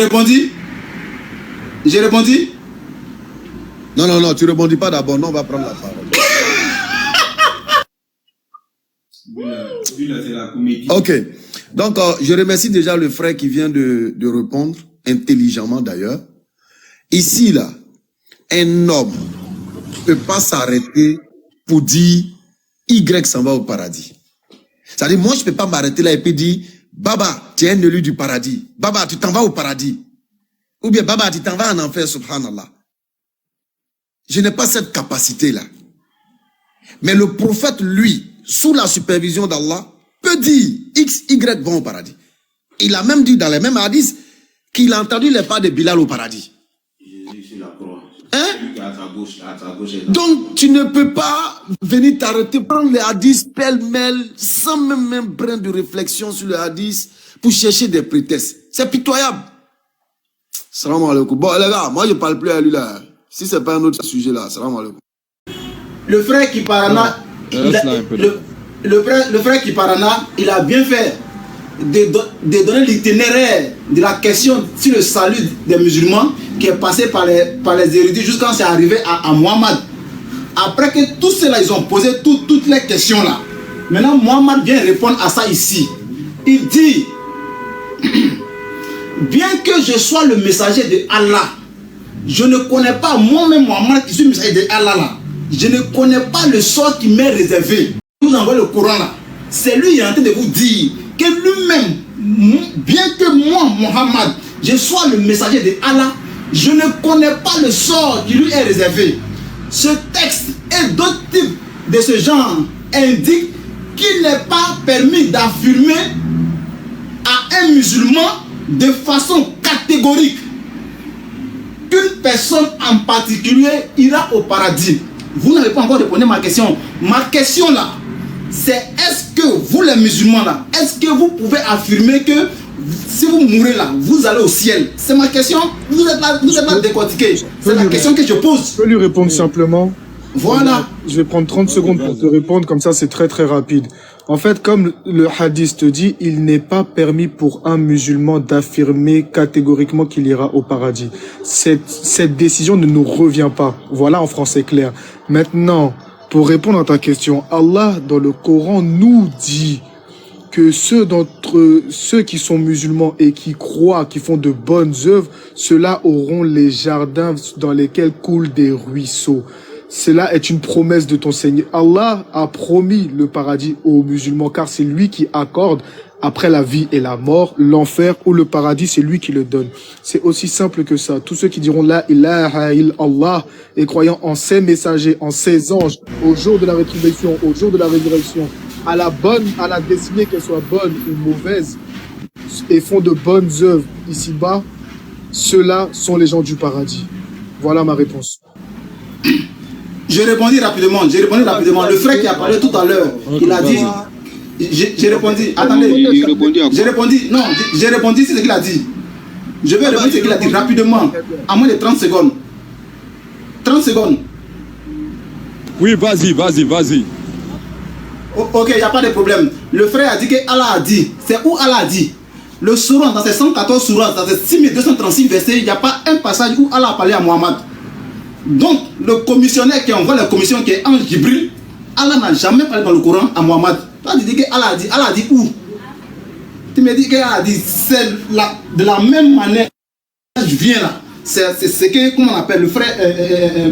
répondis? J'ai répondu? Non, non, non, tu ne répondis pas d'abord. Non, on va prendre la parole. Ok. Donc, je remercie déjà le frère qui vient de répondre, intelligemment d'ailleurs. Ici, là, un homme ne peut pas s'arrêter pour dire Y s'en va au paradis. C'est-à-dire, moi, je ne peux pas m'arrêter là et puis dire Baba, tu es un élu du paradis. Baba, tu t'en vas au paradis. Ou bien, Baba, tu t'en vas en enfer, subhanallah. Je n'ai pas cette capacité-là. Mais le prophète, lui, sous la supervision d'Allah, peut dire X, Y vont au paradis. Il a même dit dans les mêmes hadiths qu'il a entendu les pas de Bilal au paradis. Hein? Donc, tu ne peux pas venir t'arrêter, prendre les hadiths pêle-mêle, sans même un brin de réflexion sur les hadiths, pour chercher des prétextes. C'est pitoyable. Salam alaikum. Bon, les gars, moi je ne parle plus à lui là. Si ce n'est pas un autre sujet là, salam alaikum. Le frère qui parana, le frère qui parana, il a bien fait de donner l'itinéraire de la question sur le salut des musulmans qui est passé par les érudits jusqu'à c'est arrivé à Muhammad. Après que tous ceux-là, ils ont posé toutes les questions là. Maintenant, Muhammad vient répondre à ça ici. Il dit, bien que je sois le messager de Allah, je ne connais pas moi-même Muhammad qui suis le messager de Allah là. Je ne connais pas le sort qui m'est réservé. Je vous envoie le Coran là. C'est lui qui est en train de vous dire que lui-même, bien que moi, Muhammad, je sois le messager de Allah, je ne connais pas le sort qui lui est réservé. Ce texte et d'autres types de ce genre indiquent qu'il n'est pas permis d'affirmer à un musulman de façon catégorique qu'une personne en particulier ira au paradis. Vous n'avez pas encore répondu à ma question. Ma question là, c'est est-ce que vous les musulmans là, est-ce que vous pouvez affirmer que si vous mourrez là, vous allez au ciel? C'est ma question. Vous êtes là décortiqué. C'est la question que je pose. Je peux lui répondre simplement. Voilà. Je vais prendre 30 secondes pour te répondre, comme ça c'est très très rapide. En fait, comme le hadith te dit, il n'est pas permis pour un musulman d'affirmer catégoriquement qu'il ira au paradis. Cette décision ne nous revient pas. Voilà en français clair. Maintenant, pour répondre à ta question, Allah dans le Coran nous dit que ceux qui sont musulmans et qui croient, qui font de bonnes œuvres, ceux-là auront les jardins dans lesquels coulent des ruisseaux. Cela est une promesse de ton Seigneur. Allah a promis le paradis aux musulmans car c'est lui qui accorde après la vie et la mort, l'enfer ou le paradis, c'est lui qui le donne. C'est aussi simple que ça. Tous ceux qui diront la ilaha illallah et croyant en ses messagers, en ses anges, au jour de la rétribution, au jour de la résurrection, à la destinée qu'elle soit bonne ou mauvaise, et font de bonnes œuvres ici-bas, ceux-là sont les gens du paradis. Voilà ma réponse. Je répondis rapidement. Le frère qui a parlé tout à l'heure, il a dit... J'ai répondu. Attendez. J'ai répondu. Non, j'ai répondu c'est ce qu'il a dit. Je vais répondre ce qu'il a dit rapidement. À moins de 30 secondes. 30 secondes. Oui, vas-y. Ok, il n'y a pas de problème. Le frère a dit que Allah a dit. C'est où Allah a dit? Le Souran, dans ces 114 sourates, dans ces 6236 versets, il n'y a pas un passage où Allah a parlé à Mohammed. Donc, le commissionnaire qui envoie la commission qui est Ange Jibril, Allah n'a jamais parlé dans le Coran à Mohammed. Toi, tu dis que Allah a dit où? Tu me dis qu'Allah a dit, c'est de la même manière. Je viens là. C'est ce que, comment on appelle, le frère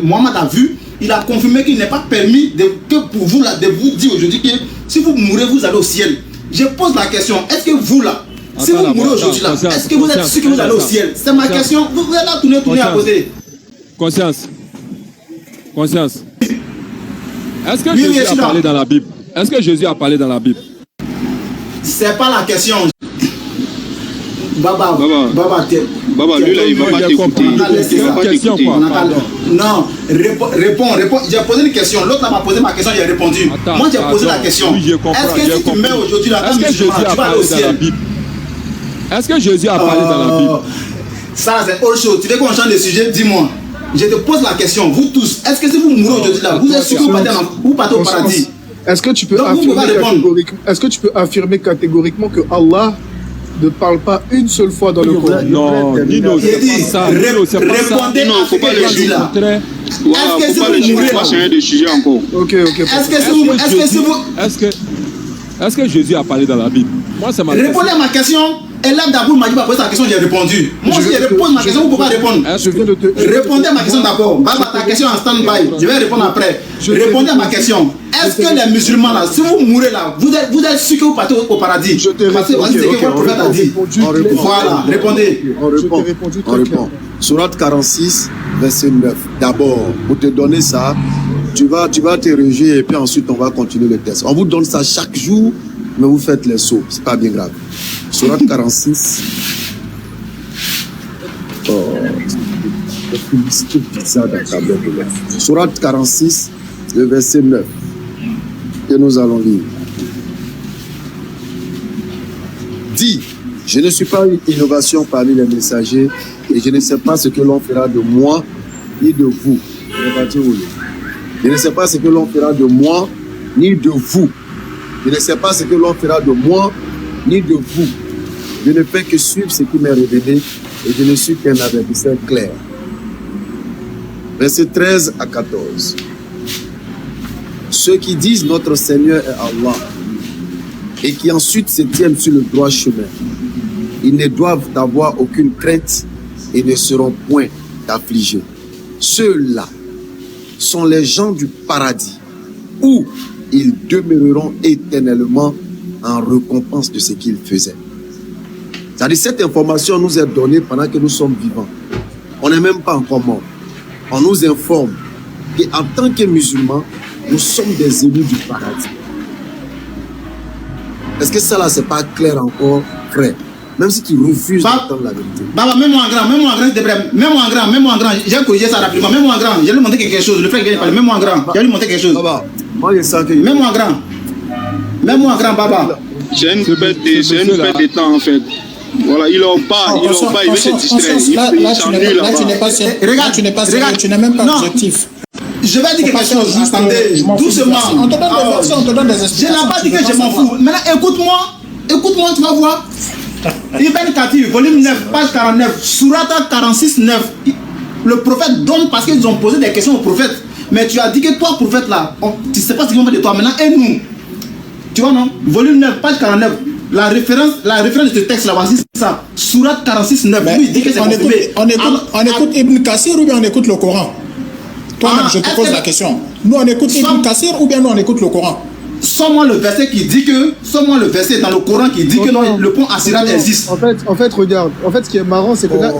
Mohammed a vu. Il a confirmé qu'il n'est pas permis que pour vous là, de vous dire aujourd'hui que si vous mourrez, vous allez au ciel. Je pose la question, est-ce que vous là, si vous mourrez aujourd'hui là, est-ce que vous êtes sûr que vous allez au ciel? C'est ma question. Vous êtes là tourner à poser. Conscience. Est-ce que Jésus a parlé dans la Bible? Est-ce que Jésus a parlé dans la Bible? C'est pas la question. Baba, lui là, il va pas t'écouter. Non, réponds. J'ai posé une question. L'autre là m'a posé ma question, j'ai répondu. Moi j'ai posé la question. Est-ce que si tu mets aujourd'hui là, est-ce que Jésus a parlé dans la Bible? Est-ce que Jésus a parlé dans la Bible? Ça c'est autre chose. Tu veux qu'on change de sujet? Dis-moi. Je te pose la question, vous tous, est-ce que si vous mourrez aujourd'hui là, vous êtes sûr que vous partez au paradis? Est-ce que tu peux affirmer catégoriquement que Allah ne parle pas une seule fois dans le Coran. Non, Nino, c'est pas ça. Répondez à ce que j'ai dit là. Est-ce que c'est vous mourrez là? C'est de sujet encore. Ok. Est-ce que Jésus a parlé dans la Bible? Moi, c'est ma question. Répondez à ma question. Et là, d'abord, m'a dit pas poser sa question, j'ai répondu. Moi, si je réponds à ma question, vous pouvez pas répondre. Répondez à ma question d'abord. Baba, ta question en stand-by. Je vais répondre après. Répondez à ma question. Est-ce que les musulmans là, si vous mourrez là, vous êtes sûr que vous partez au paradis? Parce que c'est ce que votre prophète a dit. Voilà, répondez. On répond. Sourate 46, verset 9. D'abord, pour te donner ça, tu vas te réjouir et puis ensuite on va continuer le test. On vous donne ça chaque jour, mais vous faites les sauts. C'est pas bien grave. Sourate 46. Sourate 46, le verset 9. Que nous allons lire. Dis, je ne suis pas une innovation parmi les messagers et je ne sais pas ce que l'on fera de moi ni de vous. Je ne sais pas ce que l'on fera de moi ni de vous. Je ne sais pas ce que l'on fera de moi ni de vous. Je ne fais que suivre ce qui m'est révélé et je ne suis qu'un avertisseur clair. Versets 13 à 14. Ceux qui disent notre Seigneur est Allah et qui ensuite se tiennent sur le droit chemin, ils ne doivent avoir aucune crainte et ne seront point affligés. Ceux-là sont les gens du paradis où ils demeureront éternellement en récompense de ce qu'ils faisaient. C'est-à-dire cette information nous est donnée pendant que nous sommes vivants. On n'est même pas encore morts. On nous informe qu'en tant que musulmans, nous sommes des élus du paradis. Est-ce que ça là, c'est pas clair encore, frère? Même si tu refuses d'entendre la vérité. Baba, mets-moi en grand, mets-moi en grand. J'ai corrigé ça rapidement. Mets-moi en grand. Je vais lui montrer quelque chose. Le frère qui vient parler, mets-moi en grand. Je vais lui montrer quelque chose. Baba, moi je sens que... Mets-moi en grand. Mets-moi en grand, Baba. C'est une perte de temps en fait. Voilà, il veut se distraire. Là, tu n'es pas sérieux. Regarde, tu n'es pas sérieux. Tu n'es même pas objectif. Je vais dire quelque chose, attendez, doucement. On te donne des versions, on te donne des explications. Je n'ai pas dit que je m'en fous. Maintenant, écoute-moi, tu vas voir. Ibn Kathir, volume 9, page 49, Sourate 46, 9. Le prophète donne parce qu'ils ont posé des questions au prophète. Mais tu as dit que toi, prophète, là, tu ne sais pas ce qu'ils vont faire de toi. Maintenant, et nous. Tu vois, non? Volume 9, page 49. La référence de ce texte là, voici ça. Sourate 46, 9. Lui, il dit que c'est on écoute Ibn Kathir ou bien on écoute le Coran? Toi-même, je te pose la question. Nous, on écoute Ibn Kathir ou bien nous, on écoute le Coran? Sors-moi le verset qui dit que, sors-moi le verset dans le Coran qui dit que non, le pont Asirat existe. En fait, regarde. En fait, ce qui est marrant, c'est que là,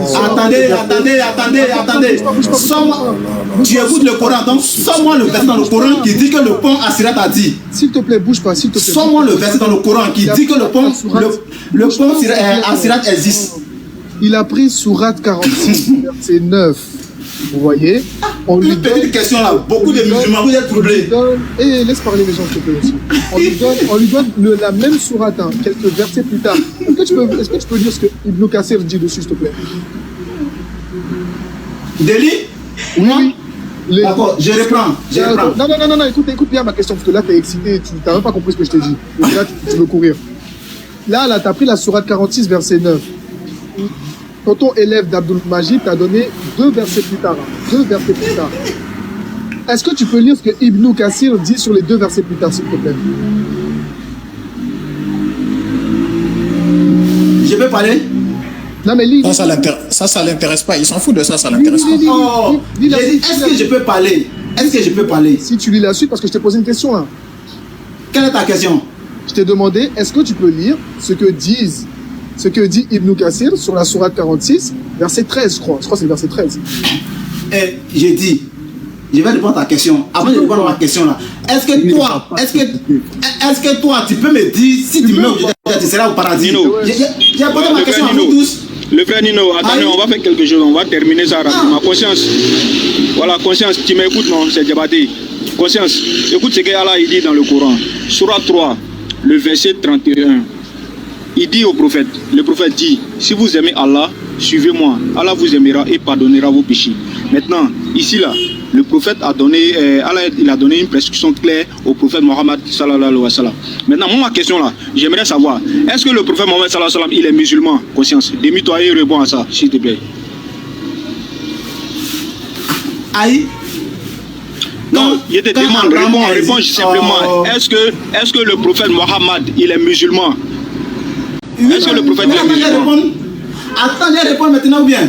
attendez. Sors-moi. Tu écoutes le Coran, donc sors-moi le verset dans le Coran qui dit que le pont Asirat a dit. S'il te plaît, bouge pas, s'il te plaît. Sors-moi le verset dans le Coran qui dit que le pont Asirat existe. Il a pris Sourate 46, verset 9. Vous voyez, on lui donne une question là, beaucoup de musulmans, vous êtes troublés. Laisse parler les gens, s'il te plaît aussi. On lui donne la même sourate, quelques versets plus tard. Est-ce que tu peux dire ce que Ibn Kathir dit dessus, s'il te plaît? Délit? Oui. D'accord, je reprends. Non, écoute bien ma question, parce que là, tu es excité, tu n'as même pas compris ce que je t'ai dit. Donc là, tu veux courir. Là, tu as pris la sourate 46, verset 9. Tonton élève d'Abdul Majid t'a donné 2 versets plus tard. Est-ce que tu peux lire ce que Ibn Kathir dit sur les 2 versets plus tard, s'il te plaît? Je peux parler? Non, mais lis. Ça l'intéresse pas. Il s'en fout de ça, ça l'intéresse pas. Est-ce que je peux parler? Si tu lis la suite, parce que je t'ai posé une question là. Quelle est ta question? Je t'ai demandé, est-ce que tu peux lire ce que dit Ibn Kathir sur la sourate 46, verset 13, je crois. Je crois que c'est le verset 13. J'ai dit, je vais répondre à ta question. Avant de répondre à ma question là, est-ce que toi, tu peux me dire si tu meurs aujourd'hui, tu seras au paradis? J'ai posé ma question à vous tous. Le frère Nino, attendez, on va faire quelque chose, on va terminer ça rapidement. Conscience, voilà, conscience, tu m'écoutes, non, c'est débatté. Conscience, écoute ce qu'Allah dit dans le Coran. Sourate 3, le verset 31. Il dit au prophète, le prophète dit, si vous aimez Allah, suivez-moi. Allah vous aimera et pardonnera vos péchés. Maintenant, ici là, le prophète a donné, Allah, il a donné une prescription claire au prophète Mohammed sallallahu alayhi wa sallam. Maintenant, moi, ma question là, j'aimerais savoir, est-ce que le prophète Mohammed sallallahu alayhi wa sallam, il est musulman? Conscience. Démis-toi et réponds à ça, s'il te plaît. Aïe. Non, je te demande, réponds simplement. Est-ce que le prophète Mohammed, il est musulman? Est-ce que le prophète est musulman? Attends, je réponds maintenant ou bien?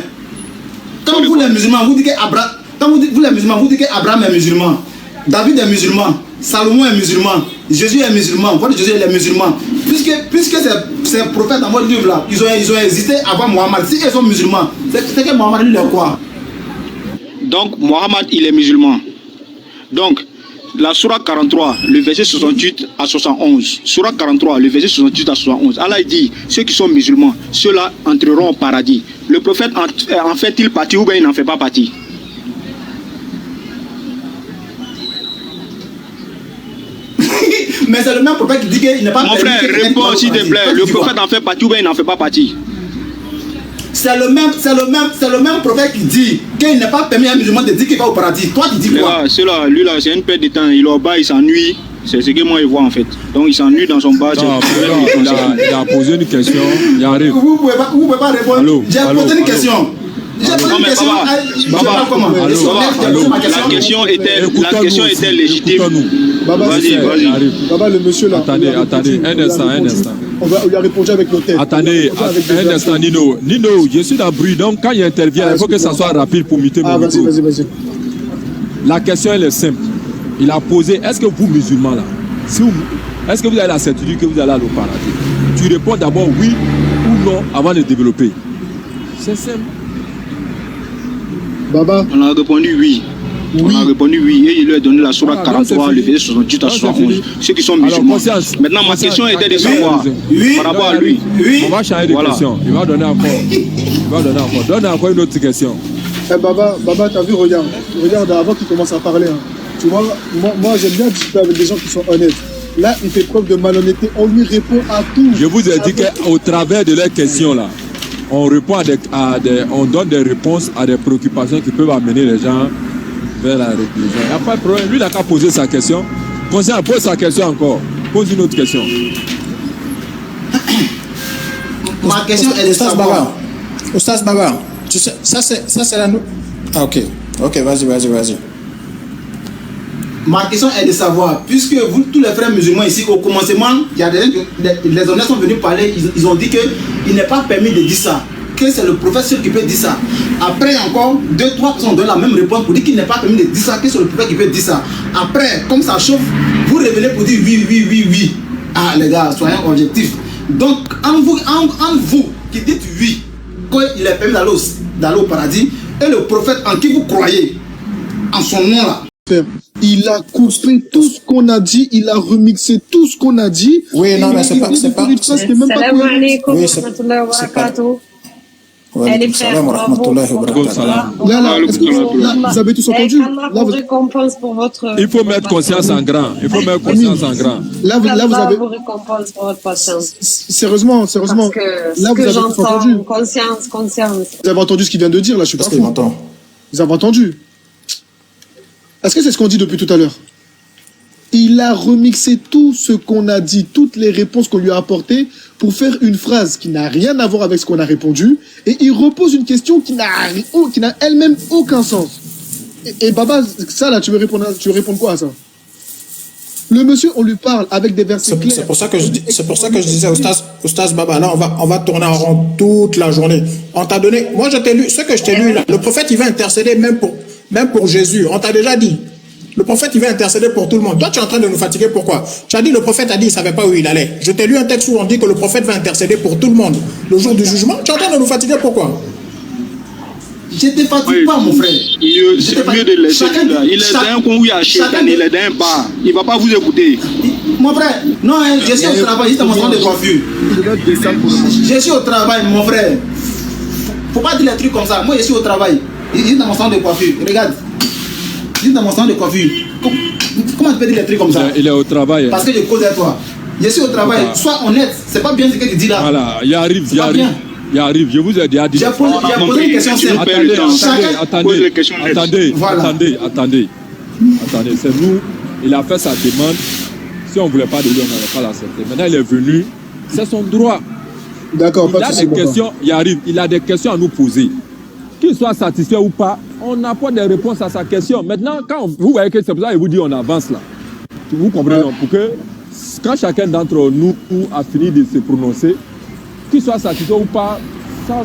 Quand vous les musulmans, vous dites qu'Abraham est musulman, David est musulman, Salomon est musulman, Jésus est musulman, votre Jésus est musulman. Puisque ces prophètes dans votre livre là, ils ont hésité avant Mohammed. Si ils sont musulmans, c'est que Mohammed lui est quoi? Donc Mohammed il est musulman. Donc la Sourate 43, le verset 68 à 71. Sourate 43, le verset 68 à 71. Allah dit, ceux qui sont musulmans, ceux-là entreront au paradis. Le prophète en fait-il partie ou bien il n'en fait pas partie? Mais c'est le même prophète qui dit qu'il n'est pas... Mon frère, réponds s'il te plaît. Le prophète en fait partie ou bien il n'en fait pas partie? C'est le même prophète qui dit qu'il n'est pas permis à un musulman de dire qu'il va au paradis. Toi, tu dis quoi? Lui là, c'est une perte de temps. Il est au bas, il s'ennuie. C'est ce que moi je vois en fait. Donc il s'ennuie dans son bas. Il a posé une question. Il arrive. Vous ne pouvez pas répondre. J'ai posé une question. La question était légitime. Vas-y. Baba, le monsieur là. Attendez, un instant. On lui a répondu avec nos têtes. Attendez, un instant, Nino, je suis dans le bruit, donc quand il intervient, il faut que ça soit rapide pour muter mon micro. Vas-y. La question, elle est simple. Il a posé, est-ce que vous, musulmans, là, est-ce que vous avez la certitude que vous allez aller au paradis? Tu réponds d'abord oui ou non avant de développer. C'est simple. Baba. On a répondu oui. On a répondu oui et il lui a donné la Sourate 43, le verset 68 à 71. Ceux qui sont musulmans. Maintenant, ma question était de savoir par rapport à lui. On va changer de question. Il va donner encore. Donne encore une autre question. Baba, t'as vu, regarde avant qu'il commence à parler. Hein. Tu vois, moi j'aime bien discuter avec des gens qui sont honnêtes. Là, il fait preuve de malhonnêteté. On lui répond à tout. Je vous ai dit qu'au travers de leurs questions là, on répond on donne des réponses à des préoccupations qui peuvent amener les gens vers la religion. Il n'y a pas de problème. Lui, il n'a qu'à poser sa question. Conscient, pose sa question encore. Pose une autre question. Ma question est de savoir. Oustaz Baba, tu sais, ça c'est la... Ah, ok, vas-y. Ma question est de savoir, puisque vous, tous les frères musulmans ici, au commencement, il y a les honnêtes sont venus parler, ils ont dit qu'il n'est pas permis de dire ça, que c'est le prophète qui peut dire ça. Après encore, 2-3 personnes donnent la même réponse pour dire qu'il n'est pas permis de dire ça, que c'est le prophète qui peut dire ça. Après, comme ça chauffe, vous révélez pour dire oui. Ah les gars, soyez objectifs. Donc, en vous qui dites oui, qu'il est permis d'aller au paradis, et le prophète en qui vous croyez, en son nom là, il a coupé tout ce qu'on a dit, il a remixé tout ce qu'on a dit. Oui, non, mais c'est pas. Salam alaikum wa rahmatullahi wa barakatuh. Elle est frère, bravo. Là, vous avez tous entendu. Là, vous récompense pour votre... Il faut mettre conscience en grand. Là, vous avez... vous récompense pour votre patience. Sérieusement. Parce que là, vous avez tous entendu. Conscience. Vous avez entendu ce qu'il vient de dire, là, je suis pas fou. Vous avez entendu. Est-ce que c'est ce qu'on dit depuis tout à l'heure? Il a remixé tout ce qu'on a dit, toutes les réponses qu'on lui a apportées pour faire une phrase qui n'a rien à voir avec ce qu'on a répondu, et il repose une question qui n'a elle-même aucun sens. Et Baba, ça là, tu veux répondre quoi à ça? Le monsieur, on lui parle avec des versets clairs. C'est pour ça que je disais, Oustaz Baba, là, on va tourner en rond toute la journée. On t'a donné, moi je t'ai lu, ce que je t'ai lu là, le prophète il va intercéder même pour Jésus. On t'a déjà dit. Le prophète, il va intercéder pour tout le monde. Toi, tu es en train de nous fatiguer. Pourquoi? Tu as dit, le prophète a dit, il ne savait pas où il allait. Je t'ai lu un texte où on dit que le prophète va intercéder pour tout le monde. Le jour du jugement, tu es en train de nous fatiguer. Pourquoi? Je ne te fatigue pas, mon frère. C'est mieux de laisser là. Il est d'un con, il est d'un bar. Il ne va pas vous écouter. Mon frère, non, je suis au travail, juste dans mon salon de coiffure. Je suis au travail, mon frère. Faut pas dire les trucs comme ça. Moi, je suis au travail. Juste dans mon salon de coiffure. Regarde. Juste dans mon salon de coiffure. Comment tu peux dire des trucs comme ça? Il est au travail. Parce que je cause à toi. Je suis au travail. Sois honnête. C'est pas bien ce que tu dis là. Voilà, il arrive. Il arrive, je vous ai déjà dit. J'ai posé une question simple. Attendez. C'est nous, il a fait sa demande. Si on ne voulait pas de lui, on n'allait pas l'accepter. Maintenant, il est venu, c'est son droit. D'accord, pas de souci. Il a des questions à nous poser. Qu'il soit satisfait ou pas, on apporte des réponses à sa question. Maintenant, quand vous voyez que c'est pour ça qu'il vous dit on avance là. Vous comprenez, pour que quand chacun d'entre nous a fini de se prononcer, qu'il soit satisfait ou pas,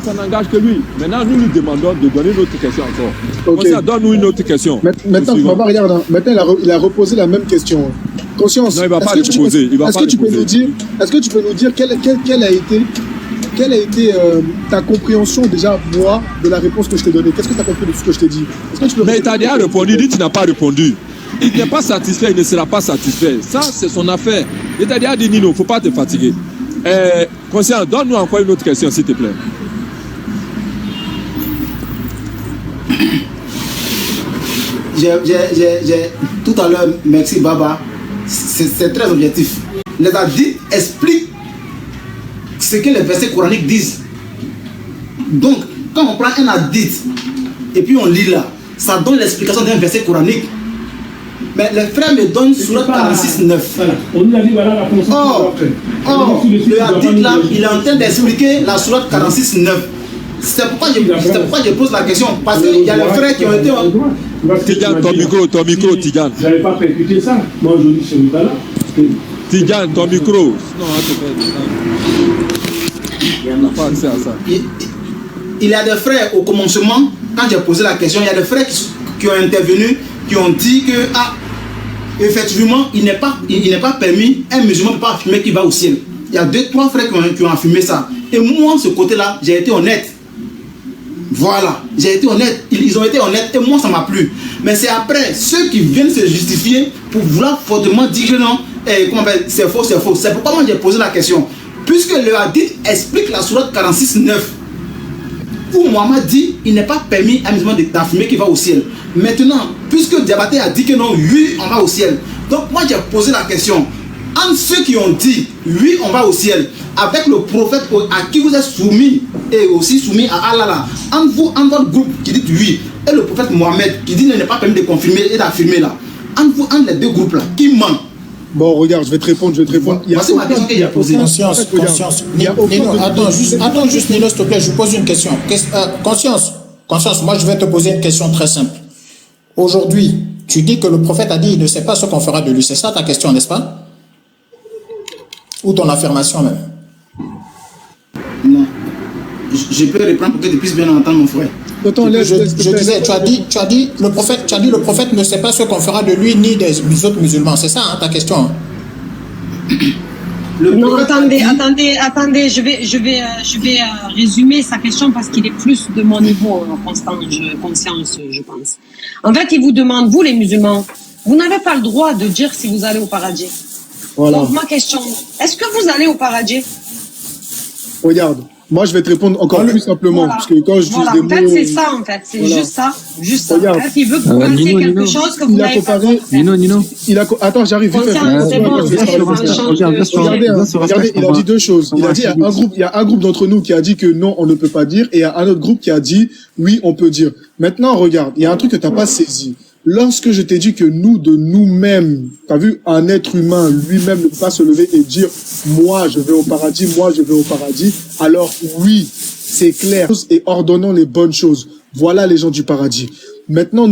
ça n'engage que lui. Maintenant, nous lui demandons de donner une autre question encore. Okay. Ça donne-nous une autre question. Maintenant, regarde, maintenant il a reposé la même question. Conscience. Non, il ne va pas le poser. Est-ce que tu peux nous dire quelle a été ta compréhension déjà, moi, de la réponse que je t'ai donnée? Qu'est-ce que tu as compris de ce que je t'ai dit? Mais tu as déjà répondu, il dit que tu n'as pas répondu. Il n'est pas satisfait, il ne sera pas satisfait. Ça, c'est son affaire. Il t'a déjà dit, Nino, il ne faut pas te fatiguer. Conscience, donne-nous encore une autre question, s'il te plaît. Tout à l'heure, merci Baba, c'est très objectif. Les hadiths expliquent ce que les versets coraniques disent. Donc, quand on prend un hadith et puis on lit là, ça donne l'explication d'un verset coranique. Mais les frères me donnent Surat 46.9. Or, le hadith là, il est en train d'expliquer la Surat 46.9. C'est pourquoi je pose la question. Parce qu'il y a les frères qui ont été... Tidiane, ton micro, Tidiane. Je n'avais pas percuté ça. Moi, je dis celui-là. Tidiane, ton micro. Non, on n'a pas accès à ça. Il y a des frères au commencement, quand j'ai posé la question, il y a des frères qui ont intervenu, qui ont dit que, effectivement, il n'est pas permis, un musulman ne peut pas affirmer qu'il va au ciel. Il y a 2-3 frères qui ont affirmé ça. Et moi, de ce côté-là, j'ai été honnête. Voilà, j'ai été honnête. Ils ont été honnêtes et moi, ça m'a plu. Mais c'est après ceux qui viennent se justifier pour vouloir fortement dire que non, c'est faux, c'est faux. C'est pourquoi moi, j'ai posé la question. Puisque le hadith explique la sourate 46.9, où Mohammed dit il n'est pas permis à un musulman d'affirmer qu'il va au ciel. Maintenant, puisque Diabaté a dit que non, oui, on va au ciel. Donc moi, j'ai posé la question. Entre ceux qui ont dit oui, on va au ciel, avec le prophète à qui vous êtes soumis et aussi soumis à Allah, entre vous, entre votre groupe qui dit oui, et le prophète Mohammed qui dit qu'il n'est pas permis de confirmer et d'affirmer là, entre vous, entre les deux groupes là, qui ment? Bon, regarde, je vais te répondre. Voici ma question qu'il y a posée. Conscience. Nino, attends juste, Nino, s'il te plaît, je vous pose une question. Conscience, moi je vais te poser une question très simple. Aujourd'hui, tu dis que le prophète a dit il ne sait pas ce qu'on fera de lui. C'est ça ta question, n'est-ce pas? Ou ton affirmation même? Non. Je peux répondre pour que tu puisses bien entendre mon frère. Attends, je disais, tu as dit le prophète ne sait pas ce qu'on fera de lui ni des autres musulmans. C'est ça ta question? Non, attendez, je vais résumer sa question parce qu'il est plus de mon niveau conscience, je pense. En fait, il vous demande, vous les musulmans, vous n'avez pas le droit de dire si vous allez au paradis. Voilà. Donc ma question, est-ce que vous allez au paradis? Regarde, moi je vais te répondre encore plus simplement, parce que quand je dis des mots... En fait, c'est ça, en fait, c'est juste ça. Regarde. En fait, il veut que vous fassiez quelque chose que vous n'avez pas fait. Nino. Attends, j'arrive vite fait. Regardez, il a dit deux choses. Il a dit, il y a un groupe d'entre nous qui a dit que non, on ne peut pas dire, et il y a un autre groupe qui a dit, oui, on peut dire. Maintenant, regarde, il y a un truc que tu n'as pas saisi. Lorsque je t'ai dit que nous, de nous-mêmes, t'as vu, un être humain lui-même ne peut pas se lever et dire « moi, je vais au paradis, moi, je vais au paradis », alors oui, c'est clair, et ordonnons les bonnes choses. Voilà les gens du paradis. Maintenant,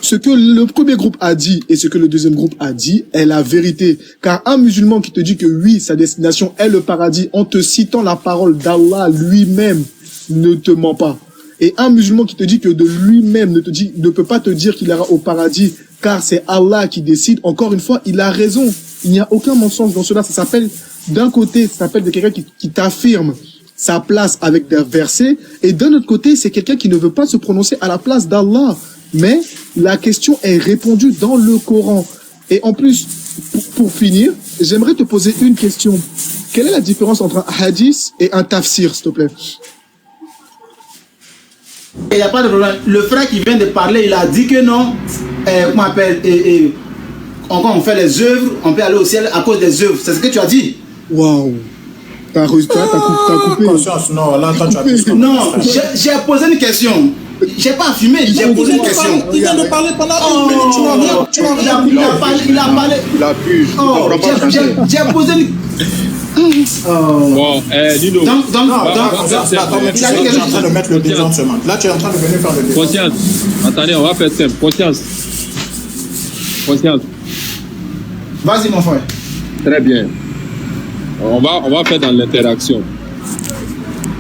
ce que le premier groupe a dit et ce que le deuxième groupe a dit est la vérité. Car un musulman qui te dit que oui, sa destination est le paradis en te citant la parole d'Allah lui-même ne te ment pas. Et un musulman qui te dit que de lui-même ne peut pas te dire qu'il ira au paradis car c'est Allah qui décide, encore une fois, il a raison. Il n'y a aucun mensonge dans cela. Ça s'appelle, d'un côté, ça s'appelle de quelqu'un qui t'affirme sa place avec des versets, et d'un autre côté, c'est quelqu'un qui ne veut pas se prononcer à la place d'Allah. Mais la question est répondue dans le Coran. Et en plus, pour finir, j'aimerais te poser une question. Quelle est la différence entre un hadith et un tafsir, s'il te plaît? Il n'y a pas de problème. Le frère qui vient de parler, il a dit que non, comment on appelle, quand on fait les œuvres, on peut aller au ciel à cause des œuvres. C'est ce que tu as dit. Waouh. T'as coupé. Conscience, non, là, toi, tu as dit. Non, j'ai posé une question. J'ai pas affirmé, j'ai posé une question. Il vient de parler pendant une minute, tu n'as rien. Il a parlé. Il abuse. Oh, j'ai posé une... Bon, Nino. Tu es en train de mettre le désordre. Là, tu es en train de venir faire le désordre. Conscience. Attendez, on va faire simple. Conscience. Vas-y, mon frère. Très bien. On va faire dans l'interaction.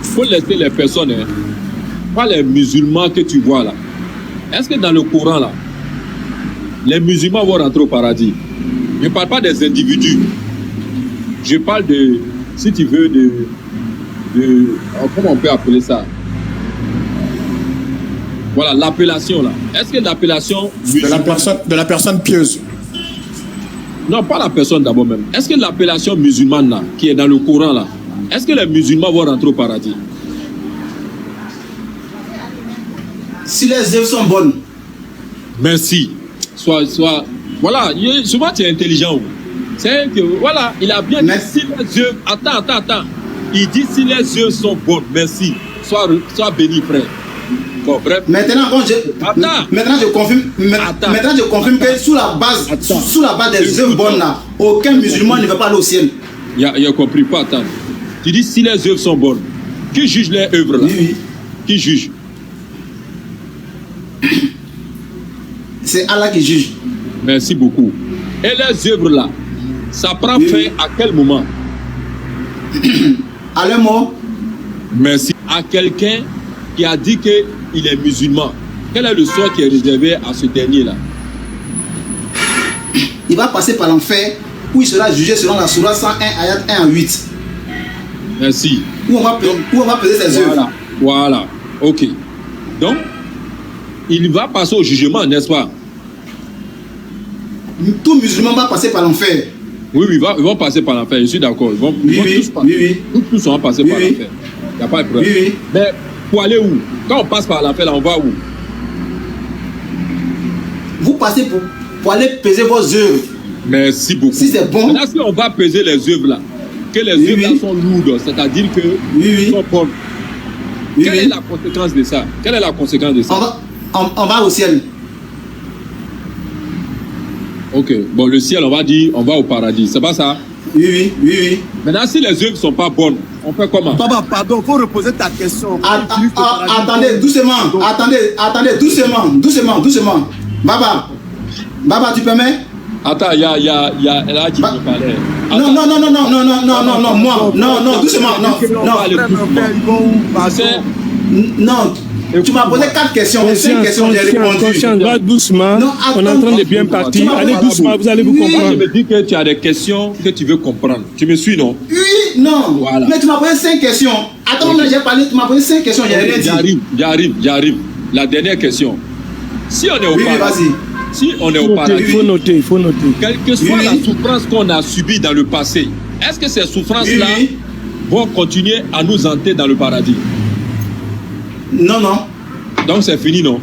Il faut laisser les personnes, hein, pas les musulmans que tu vois là. Est-ce que dans le Coran là, les musulmans vont rentrer au paradis? Je ne parle pas des individus. Je parle de, si tu veux, comment on peut appeler ça? Voilà, l'appellation là. Est-ce que l'appellation de la personne pieuse? Non, pas la personne d'abord même. Est-ce que l'appellation musulmane là, qui est dans le Coran là, est-ce que les musulmans vont rentrer au paradis? Si les œuvres sont bonnes. Merci. Voilà, souvent tu es intelligent. C'est que, voilà, il a bien dit si les œuvres... Attends. Il dit si les œuvres sont bonnes, merci. Sois béni, frère. Bon, bref. Maintenant, je confirme que sous la base des œuvres bonnes là, aucun musulman ne va pas aller au ciel. Il a compris pas, attends. Tu dis si les œuvres sont bonnes. Qui juge les œuvres là? Oui. Qui juge? C'est Allah qui juge. Merci beaucoup. Et les œuvres là, ça prend fin à quel moment? À le mot. Merci. À quelqu'un qui a dit qu'il est musulman. Quel est le sort qui est réservé à ce dernier-là? Il va passer par l'enfer où il sera jugé selon la Sourate 101, ayat 1 à 8. Merci. Où on va peser ses œuvres. Voilà. Ok. Donc, il va passer au jugement, n'est-ce pas? Tout musulman va passer par l'enfer. Oui, ils vont passer par l'enfer, je suis d'accord. Ils vont tous vont passer par l'enfer. Il n'y a pas de problème. Oui. Mais pour aller où? Quand on passe par l'enfer, là, on va où? Vous passez pour aller peser vos œuvres. Merci beaucoup. Si c'est bon. Maintenant, si on va peser les œuvres là, que les œuvres là sont lourdes, c'est-à-dire que sont bonnes. Quelle est la conséquence de ça? Quelle est la conséquence de ça? On va au ciel. Ok. Bon, le ciel, on va dire, on va au paradis. C'est pas ça? Oui. Maintenant, si les œuvres ne sont pas bonnes, on fait comment? Papa, pardon, il faut reposer ta question. Attendez, doucement. Attendez, doucement. Baba, tu permets? Attends, il y a là qui me parlait. Non, moi. Non, doucement. Non. Tu m'as posé 4 questions, 5 questions, j'ai répondu. Conscience, va doucement. On est en train de bien partir. Allez doucement, vous allez vous comprendre. Je me dis que tu as des questions que tu veux comprendre. Tu me suis, non? Oui, non. Voilà. Mais tu m'as posé 5 questions. Attends, j'ai parlé, tu m'as posé 5 questions, j'ai rien dit. J'arrive. La dernière question. Si on est au paradis, si on est au paradis, il faut noter. Quelle que soit la souffrance qu'on a subie dans le passé, est-ce que ces souffrances-là vont continuer à nous hanter dans le paradis? Non. Donc c'est fini, non?